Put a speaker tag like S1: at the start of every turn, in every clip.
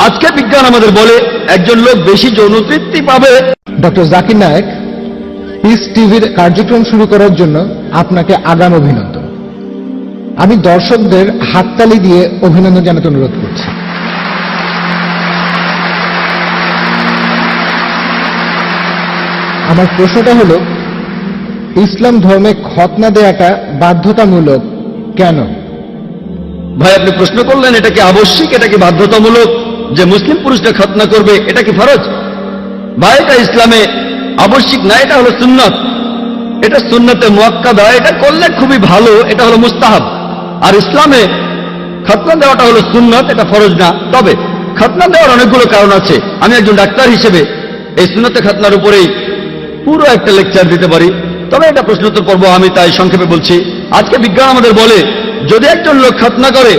S1: আজকে বিজ্ঞান আমাদের বলে একজন লোক বেশি যৌন তৃপ্তি পাবে।
S2: ডক্টর জাকির নায়েক, পিস টিভির কার্যক্রম শুরু করার জন্য আপনাকে আগাম অভিনন্দন। আমি দর্শকদের হাততালি দিয়ে অভিনন্দন জানাতে অনুরোধ করছি। আমার প্রশ্নটা হলো, ইসলাম ধর্মে খতনা দেয়াটা বাধ্যতামূলক কেন?
S1: ভাই, আপনি প্রশ্ন করলেন এটা কি আবশ্যিক, এটা কি বাধ্যতামূলক যে মুসলিম পুরুষরা খতনা করবে, এটা কি ফরজ? ভাই, এটা ইসলামে আবশ্যিক না, এটা হলো সুন্নত। এটা সুন্নতে মুআক্কাদা, এটা করলে খুবই ভালো, এটা হলো মুস্তাহাব। আর ইসলামে খতনা দেওয়াটা হলো সুন্নত, এটা ফরজ না। তবে খতনা দেওয়ার অনেকগুলো কারণ আছে। আমি একজন ডাক্তার হিসেবে এই সুন্নতে খতনার উপরেই পুরো একটা লেকচার দিতে পারি, তবে এটা প্রশ্নোত্তর পর্ব, আমি তাই সংক্ষেপে বলছি। আজকে বিজ্ঞান আমাদের বলে যদি একজন লোক খতনা করে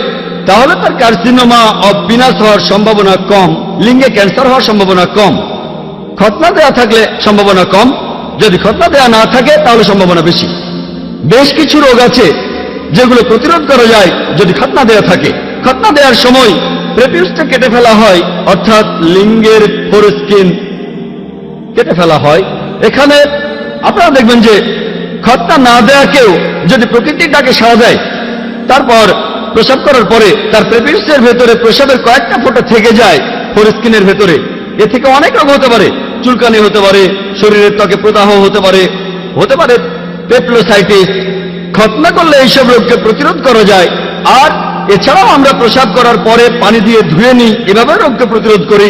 S1: তাহলে তার কার্সিনোমা অব পিনাস হওয়ার সম্ভাবনা কম, লিঙ্গে ক্যান্সার হওয়ার সম্ভাবনা কম। খতনা দেয়া থাকলে সম্ভাবনা কম, যদি খতনা দেয়া না থাকে তাহলে সম্ভাবনা বেশি। বেশ কিছু রোগ আছে যেগুলো প্রতিরোধ করা যায় যদি খতনা দেয়া থাকে। খতনা দেওয়ার সময় প্রেপিউসটা কেটে ফেলা হয়, অর্থাৎ লিঙ্গের ফোরস্কিন কেটে ফেলা হয়। এখানে আপনারা দেখবেন যে খতনা না দেয়া কেউ যদি প্রকৃতির ডাকে সাড়া দেয়, তারপর প্রসাব করার পরে তার প্রেপিউসের ভেতরে প্রসাবের কয়েকটা ফোঁটা থেকে যায় ফোরস্কিনের ভেতরে, এ থেকে অনেক রোগ হতে পারে। চুলকানি হতে পারে, শরীরের ত্বকে প্রদাহ হতে পারে, পেপলোসাইটিস। খতনা করলে এইসব রোগকে প্রতিরোধ করা যায়। আর এছাড়াও আমরা প্রসাব করার পরে পানি দিয়ে ধুয়ে নিই, এভাবে রোগকে প্রতিরোধ করি।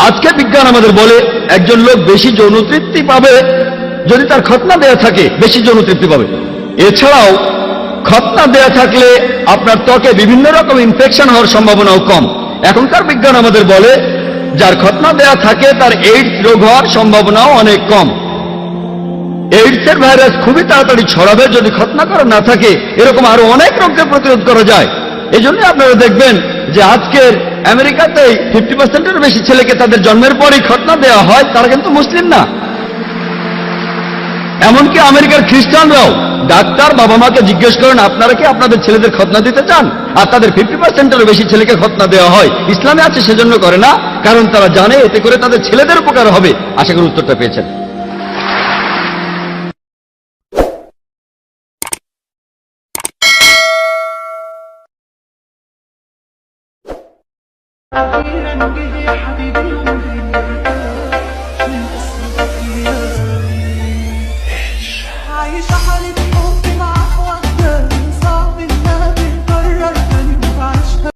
S1: আজকে বিজ্ঞান আমাদের বলে একজন লোক বেশি যৌন তৃপ্তি পাবে যদি তার খতনা দেয়া থাকে, বেশি যৌন তৃপ্তি পাবে। এছাড়াও খতনা দেয়া থাকলে আপনার ত্বকে বিভিন্ন রকম ইনফেকশন হওয়ার সম্ভাবনাও কম। এখনকার বিজ্ঞান আমাদের বলে যার খতনা দেয়া থাকে তার এইডস রোগ হওয়ার সম্ভাবনাও অনেক কম। এইডসের ভাইরাস খুবই তাড়াতাড়ি ছড়াবে যদি খতনা করা না থাকে। এরকম আরো অনেক রোগকে প্রতিরোধ করা যায়। এই জন্য আপনারা দেখবেন যে আজকের আমেরিকাতেই 50%-এর বেশি ছেলেকে তাদের জন্মের পরই খতনা দেওয়া হয়, তারা কিন্তু মুসলিম না। এমনকি আমেরিকার খ্রিস্টানরাও ডাক্তার বাবা মাকে জিজ্ঞেস করেন আপনারা কি আপনাদের ছেলেদের খতনা দিতে চান, আর তাদের 50%-এরও বেশি ছেলেকে খতনা দেওয়া হয়। ইসলামে আছে সেজন্য করে না, কারণ তারা জানে এতে করে তাদের ছেলেদের উপকার হবে। আশা করি উত্তরটা পেয়েছেন।